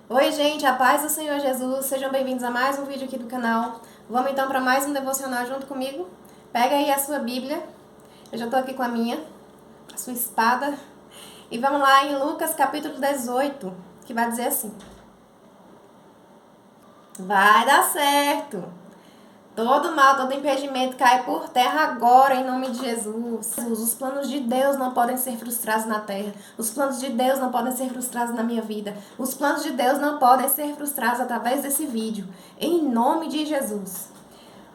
Oi, gente, a paz do Senhor Jesus. Sejam bem-vindos a mais um vídeo aqui do canal. Vamos então para mais um devocional junto comigo? Pega aí a sua Bíblia. Eu já tô aqui com a minha, a sua espada. E vamos lá em Lucas capítulo 18, que vai dizer assim: Vai dar certo. Todo mal, todo impedimento cai por terra agora, em nome de Jesus. Os planos de Deus não podem ser frustrados na terra. Os planos de Deus não podem ser frustrados na minha vida. Os planos de Deus não podem ser frustrados através desse vídeo. Em nome de Jesus.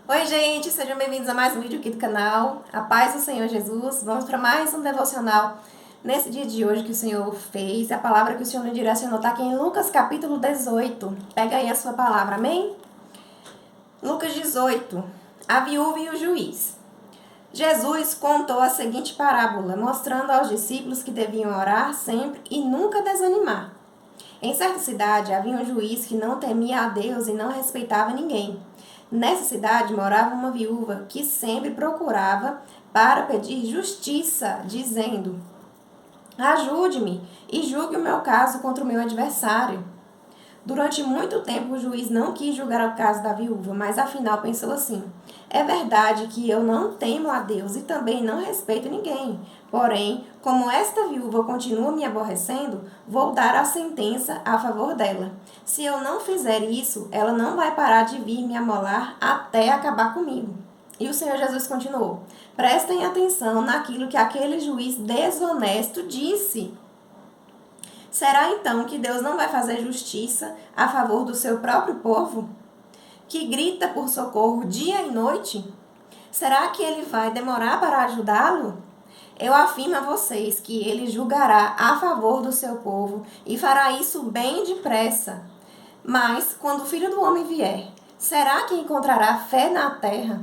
Oi, gente, sejam bem-vindos a mais um vídeo aqui do canal. A paz do Senhor Jesus. Vamos para mais um devocional nesse dia de hoje que o Senhor fez. A palavra que o Senhor me direcionou está aqui em Lucas capítulo 18. Pega aí a sua palavra, amém? Lucas 18, a viúva e o juiz. Jesus contou a seguinte parábola, mostrando aos discípulos que deviam orar sempre e nunca desanimar. Em certa cidade havia um juiz que não temia a Deus e não respeitava ninguém. Nessa cidade morava uma viúva que sempre procurava para pedir justiça, dizendo: Ajude-me e julgue o meu caso contra o meu adversário. Durante muito tempo o juiz não quis julgar o caso da viúva, mas afinal pensou assim: é verdade que eu não temo a Deus e também não respeito ninguém. Porém, como esta viúva continua me aborrecendo, vou dar a sentença a favor dela. Se eu não fizer isso, ela não vai parar de vir me amolar até acabar comigo. E o Senhor Jesus continuou: prestem atenção naquilo que aquele juiz desonesto disse. Será então que Deus não vai fazer justiça a favor do seu próprio povo, que grita por socorro dia e noite? Será que ele vai demorar para ajudá-lo? Eu afirmo a vocês que ele julgará a favor do seu povo e fará isso bem depressa. Mas, quando o Filho do Homem vier, será que encontrará fé na terra?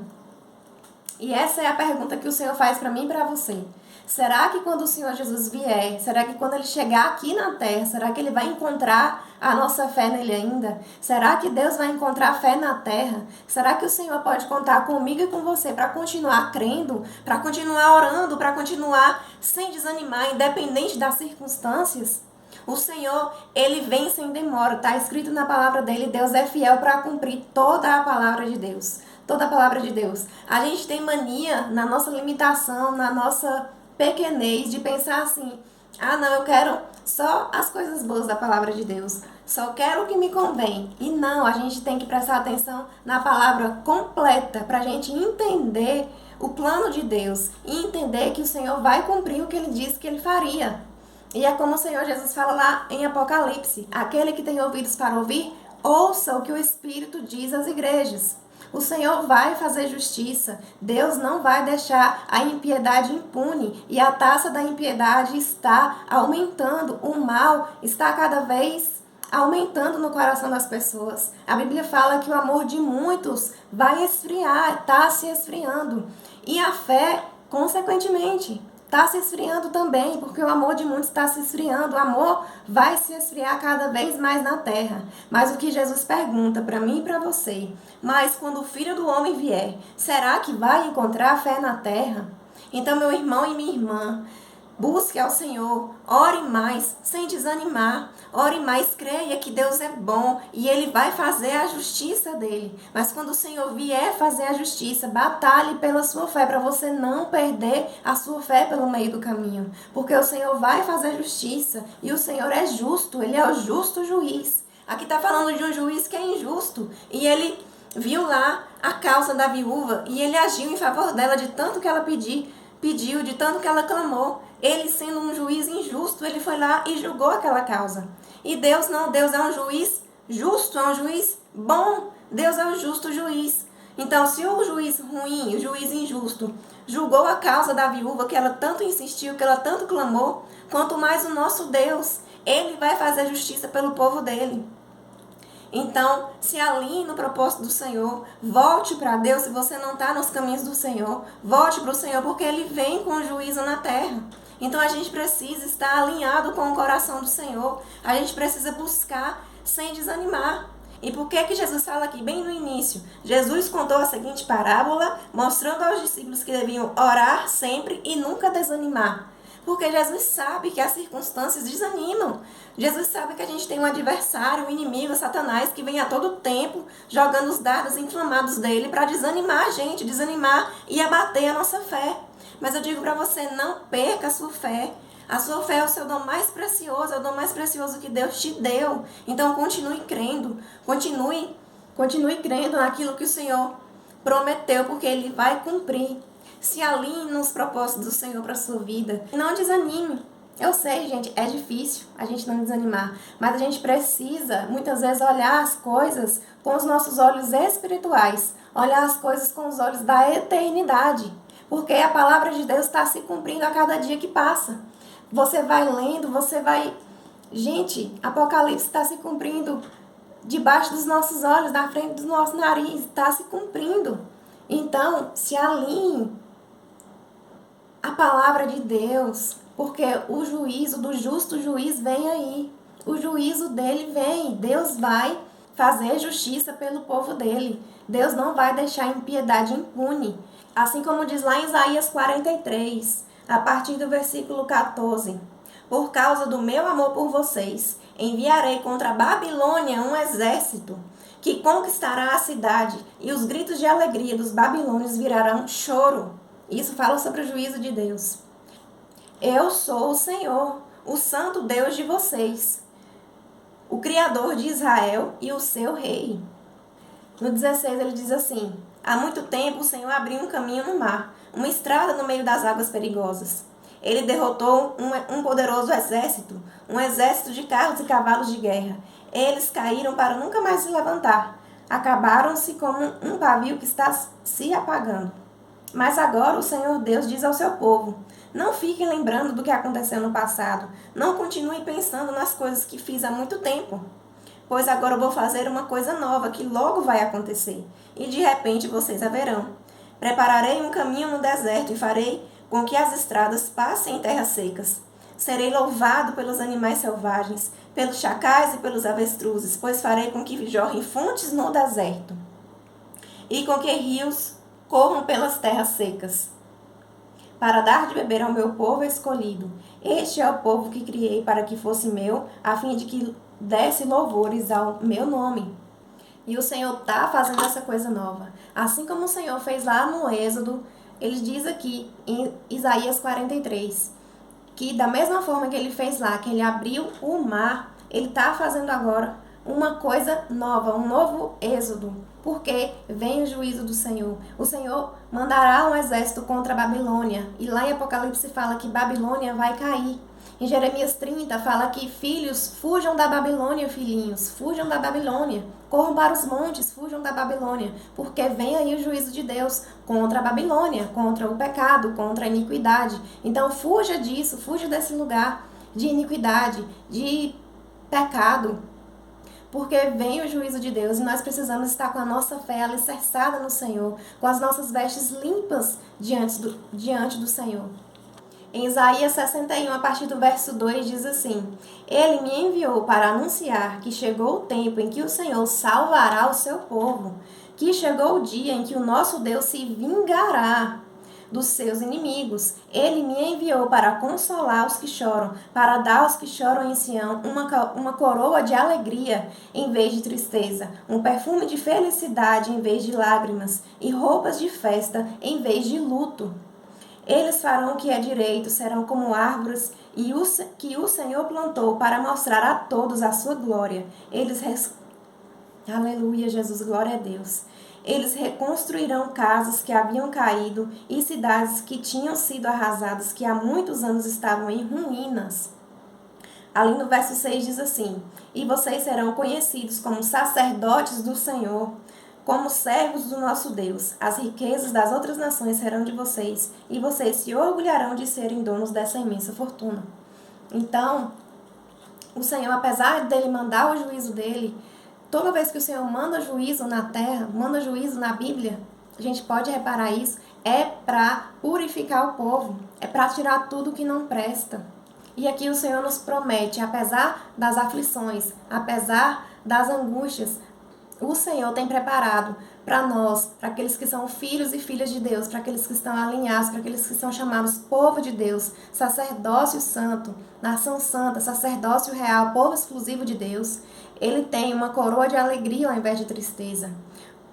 E essa é a pergunta que o Senhor faz para mim e para você. Será que quando o Senhor Jesus vier, será que quando ele chegar aqui na terra, será que ele vai encontrar a nossa fé nele ainda? Será que Deus vai encontrar fé na terra? Será que o Senhor pode contar comigo e com você para continuar crendo, para continuar orando, para continuar sem desanimar, independente das circunstâncias? O Senhor, ele vem sem demora. Está escrito na palavra dele, Deus é fiel para cumprir toda a palavra de Deus. Toda a palavra de Deus. A gente tem mania, na nossa limitação, na nossa pequenez, de pensar assim: ah, não, eu quero só as coisas boas da palavra de Deus. Só quero o que me convém. E não, a gente tem que prestar atenção na palavra completa para a gente entender o plano de Deus e entender que o Senhor vai cumprir o que ele disse que ele faria. E é como o Senhor Jesus fala lá em Apocalipse: aquele que tem ouvidos para ouvir, ouça o que o Espírito diz às igrejas. O Senhor vai fazer justiça. Deus não vai deixar a impiedade impune. E a taça da impiedade está aumentando. O mal está cada vez aumentando no coração das pessoas. A Bíblia fala que o amor de muitos vai esfriar, está se esfriando. E a fé, consequentemente, está se esfriando também, porque o amor de muitos está se esfriando. O amor vai se esfriar cada vez mais na terra. Mas o que Jesus pergunta para mim e para você: mas quando o Filho do Homem vier, será que vai encontrar fé na terra? Então, meu irmão e minha irmã, busque ao Senhor, ore mais, sem desanimar. Ore mais, creia que Deus é bom e Ele vai fazer a justiça dele. Mas quando o Senhor vier fazer a justiça, batalhe pela sua fé, para você não perder a sua fé pelo meio do caminho. Porque o Senhor vai fazer justiça e o Senhor é justo, Ele é o justo juiz. Aqui está falando de um juiz que é injusto e ele viu lá a causa da viúva e ele agiu em favor dela de tanto que ela pediu, de tanto que ela clamou. Ele, sendo um juiz injusto, ele foi lá e julgou aquela causa. E Deus não, Deus é um juiz justo, é um juiz bom. Deus é o justo juiz. Então, se o juiz ruim, o juiz injusto, julgou a causa da viúva, que ela tanto insistiu, que ela tanto clamou, quanto mais o nosso Deus, ele vai fazer justiça pelo povo dele. Então, se alinhe no propósito do Senhor, volte para Deus. Se você não está nos caminhos do Senhor, volte para o Senhor, porque Ele vem com juízo na terra. Então, a gente precisa estar alinhado com o coração do Senhor. A gente precisa buscar sem desanimar. E por que Jesus fala aqui, bem no início? Jesus contou a seguinte parábola, mostrando aos discípulos que deviam orar sempre e nunca desanimar. Porque Jesus sabe que as circunstâncias desanimam. Jesus sabe que a gente tem um adversário, um inimigo, Satanás, que vem a todo tempo jogando os dardos inflamados dele para desanimar a gente, desanimar e abater a nossa fé. Mas eu digo para você, não perca a sua fé. A sua fé é o seu dom mais precioso, é o dom mais precioso que Deus te deu. Então continue crendo, continue crendo naquilo que o Senhor prometeu, porque Ele vai cumprir. Se alinhe nos propósitos do Senhor para a sua vida. Não desanime. Eu sei, gente, é difícil a gente não desanimar, mas a gente precisa, muitas vezes, olhar as coisas com os nossos olhos espirituais, olhar as coisas com os olhos da eternidade, porque a palavra de Deus está se cumprindo a cada dia que passa. Você vai lendo, você vai... Gente, Apocalipse está se cumprindo debaixo dos nossos olhos, na frente do nosso nariz, está se cumprindo. Então, se alinhe a palavra de Deus, porque o juízo do justo juiz vem aí. O juízo dele vem. Deus vai fazer justiça pelo povo dele. Deus não vai deixar a impiedade impune. Assim como diz lá em Isaías 43, a partir do versículo 14. Por causa do meu amor por vocês, enviarei contra a Babilônia um exército que conquistará a cidade, e os gritos de alegria dos babilônios virarão choro. Isso fala sobre o juízo de Deus. Eu sou o Senhor, o santo Deus de vocês, o Criador de Israel e o seu rei. No 16 ele diz assim: há muito tempo o Senhor abriu um caminho no mar, uma estrada no meio das águas perigosas. Ele derrotou um poderoso exército, um exército de carros e cavalos de guerra. Eles caíram para nunca mais se levantar. Acabaram-se como um pavio que está se apagando. Mas agora o Senhor Deus diz ao seu povo: não fiquem lembrando do que aconteceu no passado. Não continuem pensando nas coisas que fiz há muito tempo. Pois agora eu vou fazer uma coisa nova que logo vai acontecer. E de repente vocês a verão. Prepararei um caminho no deserto e farei com que as estradas passem em terras secas. Serei louvado pelos animais selvagens, pelos chacais e pelos avestruzes, pois farei com que jorrem fontes no deserto e com que rios corram pelas terras secas, para dar de beber ao meu povo escolhido. Este é o povo que criei para que fosse meu, a fim de que desse louvores ao meu nome. E o Senhor está fazendo essa coisa nova. Assim como o Senhor fez lá no Êxodo, ele diz aqui em Isaías 43, que da mesma forma que ele fez lá, que ele abriu o mar, ele está fazendo agora uma coisa nova, um novo êxodo, porque vem o juízo do Senhor. O Senhor mandará um exército contra a Babilônia, e lá em Apocalipse fala que Babilônia vai cair. Em Jeremias 30 fala que filhos, fujam da Babilônia, filhinhos, fujam da Babilônia, corram para os montes, fujam da Babilônia, porque vem aí o juízo de Deus contra a Babilônia, contra o pecado, contra a iniquidade. Então fuja disso, fuja desse lugar de iniquidade, de pecado, porque vem o juízo de Deus e nós precisamos estar com a nossa fé alicerçada no Senhor, com as nossas vestes limpas diante do Senhor. Em Isaías 61, a partir do verso 2, diz assim: Ele me enviou para anunciar que chegou o tempo em que o Senhor salvará o seu povo, que chegou o dia em que o nosso Deus se vingará dos seus inimigos. Ele me enviou para consolar os que choram, para dar aos que choram em Sião uma coroa de alegria em vez de tristeza, um perfume de felicidade em vez de lágrimas, e roupas de festa em vez de luto. Eles farão o que é direito, serão como árvores que o Senhor plantou para mostrar a todos a sua glória. Aleluia, Jesus, glória a Deus. Eles reconstruirão casas que haviam caído e cidades que tinham sido arrasadas, que há muitos anos estavam em ruínas. Ali no verso 6 diz assim: E vocês serão conhecidos como sacerdotes do Senhor, como servos do nosso Deus. As riquezas das outras nações serão de vocês, e vocês se orgulharão de serem donos dessa imensa fortuna. Então, o Senhor, apesar dele mandar o juízo dele, toda vez que o Senhor manda juízo na terra, manda juízo na Bíblia, a gente pode reparar isso, é para purificar o povo, é para tirar tudo que não presta. E aqui o Senhor nos promete, apesar das aflições, apesar das angústias, o Senhor tem preparado para nós, para aqueles que são filhos e filhas de Deus, para aqueles que estão alinhados, para aqueles que são chamados povo de Deus, sacerdócio santo, nação santa, sacerdócio real, povo exclusivo de Deus. Ele tem uma coroa de alegria ao invés de tristeza,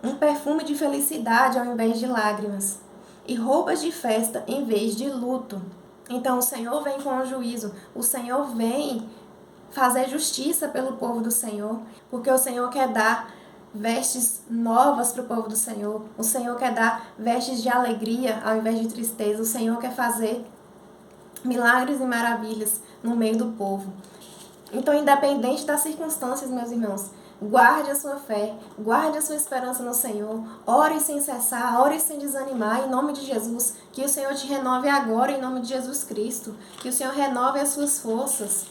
um perfume de felicidade ao invés de lágrimas, e roupas de festa em vez de luto. Então o Senhor vem com o juízo, o Senhor vem fazer justiça pelo povo do Senhor, porque o Senhor quer dar vestes novas para o povo do Senhor. O Senhor quer dar vestes de alegria ao invés de tristeza. O Senhor quer fazer milagres e maravilhas no meio do povo. Então, independente das circunstâncias, meus irmãos, guarde a sua fé, guarde a sua esperança no Senhor, ore sem cessar, ore sem desanimar, em nome de Jesus, que o Senhor te renove agora, em nome de Jesus Cristo, que o Senhor renove as suas forças.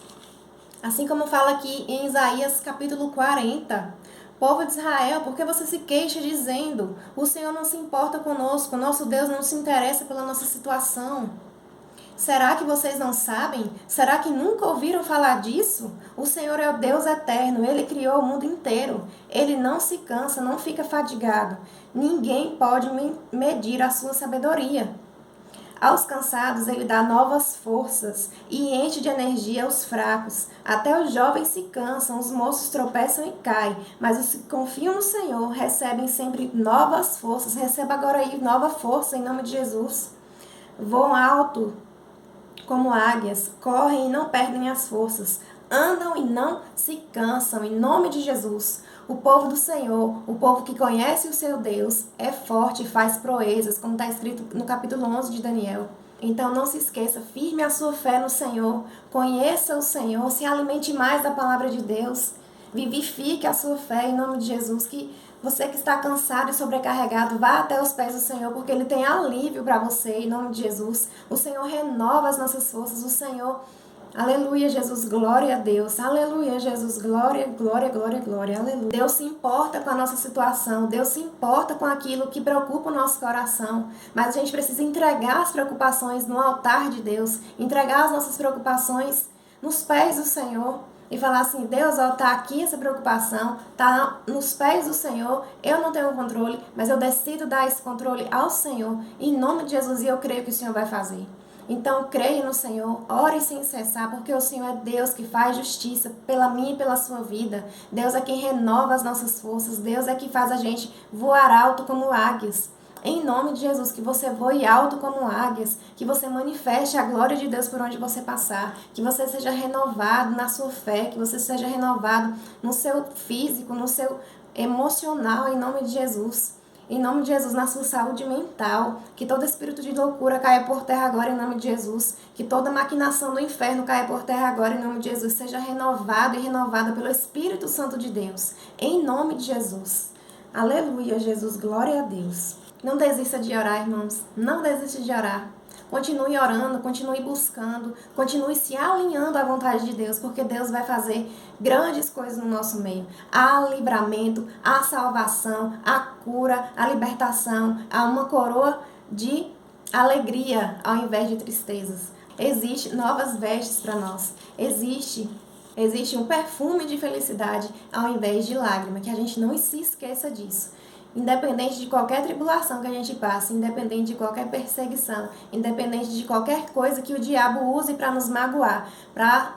Assim como fala aqui em Isaías capítulo 40, povo de Israel, por que você se queixa dizendo, o Senhor não se importa conosco, nosso Deus não se interessa pela nossa situação? Será que vocês não sabem? Será que nunca ouviram falar disso? O Senhor é o Deus eterno, Ele criou o mundo inteiro. Ele não se cansa, não fica fadigado. Ninguém pode medir a sua sabedoria. Aos cansados Ele dá novas forças e enche de energia os fracos. Até os jovens se cansam, os moços tropeçam e caem, mas os que confiam no Senhor recebem sempre novas forças. Receba agora aí nova força em nome de Jesus. Voam alto como águias, correm e não perdem as forças, andam e não se cansam, em nome de Jesus. O povo do Senhor, o povo que conhece o seu Deus, é forte e faz proezas, como está escrito no capítulo 11 de Daniel. Então não se esqueça, firme a sua fé no Senhor, conheça o Senhor, se alimente mais da palavra de Deus, vivifique a sua fé em nome de Jesus, que você que está cansado e sobrecarregado, vá até os pés do Senhor, porque Ele tem alívio para você, em nome de Jesus. O Senhor renova as nossas forças, o Senhor... Aleluia, Jesus, glória a Deus. Aleluia, Jesus, glória, glória, glória, glória. Aleluia. Deus se importa com a nossa situação. Deus se importa com aquilo que preocupa o nosso coração. Mas a gente precisa entregar as preocupações no altar de Deus. Entregar as nossas preocupações nos pés do Senhor. E falar assim, Deus, ó, tá aqui essa preocupação, tá nos pés do Senhor, eu não tenho controle, mas eu decido dar esse controle ao Senhor, em nome de Jesus, e eu creio que o Senhor vai fazer. Então, creia no Senhor, ore sem cessar, porque o Senhor é Deus que faz justiça pela minha e pela sua vida. Deus é quem renova as nossas forças, Deus é que faz a gente voar alto como águias. Em nome de Jesus, que você voe alto como águias, que você manifeste a glória de Deus por onde você passar, que você seja renovado na sua fé, que você seja renovado no seu físico, no seu emocional, em nome de Jesus. Em nome de Jesus, na sua saúde mental, que todo espírito de loucura caia por terra agora em nome de Jesus, que toda maquinação do inferno caia por terra agora em nome de Jesus, seja renovado e renovada pelo Espírito Santo de Deus, em nome de Jesus. Aleluia, Jesus, glória a Deus. Não desista de orar, irmãos. Não desista de orar. Continue orando, continue buscando, continue se alinhando à vontade de Deus, porque Deus vai fazer grandes coisas no nosso meio. Há livramento, há salvação, há cura, há libertação, há uma coroa de alegria ao invés de tristezas. Existe novas vestes para nós. Existe um perfume de felicidade ao invés de lágrima, que a gente não se esqueça disso. Independente de qualquer tribulação que a gente passe, independente de qualquer perseguição, independente de qualquer coisa que o diabo use para nos magoar, para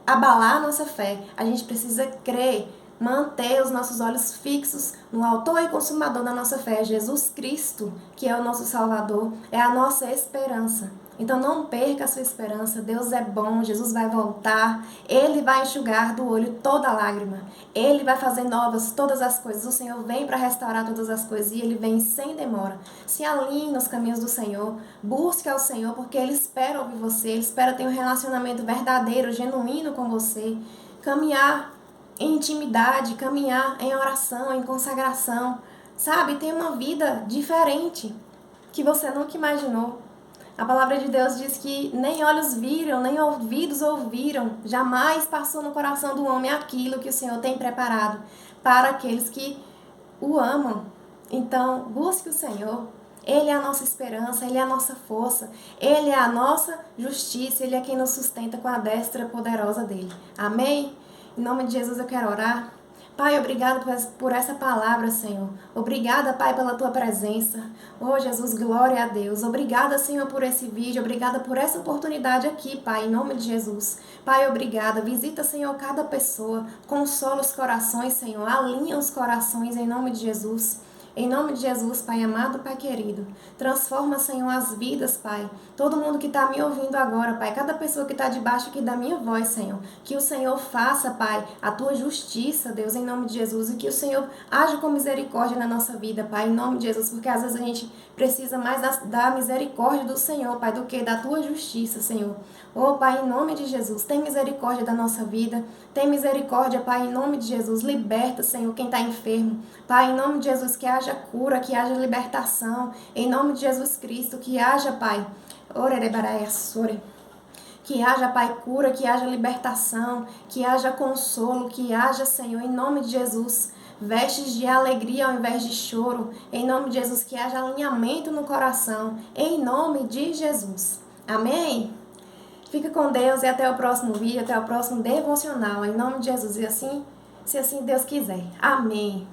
abalar a nossa fé, a gente precisa crer, manter os nossos olhos fixos no autor e consumador da nossa fé, Jesus Cristo, que é o nosso Salvador, é a nossa esperança. Então não perca a sua esperança, Deus é bom, Jesus vai voltar, Ele vai enxugar do olho toda lágrima, Ele vai fazer novas todas as coisas, o Senhor vem para restaurar todas as coisas e Ele vem sem demora. Se alinhe nos caminhos do Senhor, busque ao Senhor, porque Ele espera ouvir você, Ele espera ter um relacionamento verdadeiro, genuíno com você, caminhar em intimidade, caminhar em oração, em consagração, sabe? Ter uma vida diferente que você nunca imaginou. A palavra de Deus diz que nem olhos viram, nem ouvidos ouviram, jamais passou no coração do homem aquilo que o Senhor tem preparado para aqueles que o amam. Então, busque o Senhor. Ele é a nossa esperança, Ele é a nossa força, Ele é a nossa justiça, Ele é quem nos sustenta com a destra poderosa dEle. Amém? Em nome de Jesus eu quero orar. Pai, obrigado por essa palavra, Senhor. Obrigada, Pai, pela tua presença. Oh, Jesus, glória a Deus. Obrigada, Senhor, por esse vídeo. Obrigada por essa oportunidade aqui, Pai, em nome de Jesus. Pai, obrigada. Visita, Senhor, cada pessoa. Consola os corações, Senhor. Alinha os corações em nome de Jesus. Em nome de Jesus, Pai amado, Pai querido, transforma, Senhor, as vidas, Pai. Todo mundo que está me ouvindo agora, Pai, cada pessoa que está debaixo aqui da minha voz, Senhor, que o Senhor faça, Pai, a tua justiça, Deus, em nome de Jesus, e que o Senhor age com misericórdia na nossa vida, Pai, em nome de Jesus, porque às vezes a gente precisa mais da misericórdia do Senhor, Pai, do que da tua justiça, Senhor. Oh, Pai, em nome de Jesus, tem misericórdia da nossa vida, tem misericórdia, Pai, em nome de Jesus, liberta, Senhor, quem está enfermo. Pai, em nome de Jesus, que haja cura, que haja libertação, em nome de Jesus Cristo, que haja, Pai, que haja, Pai, cura, que haja libertação, que haja consolo, que haja, Senhor, em nome de Jesus, vestes de alegria ao invés de choro, em nome de Jesus, que haja alinhamento no coração, em nome de Jesus. Amém? Fica com Deus e até o próximo vídeo, até o próximo devocional, em nome de Jesus. E assim, se assim Deus quiser. Amém.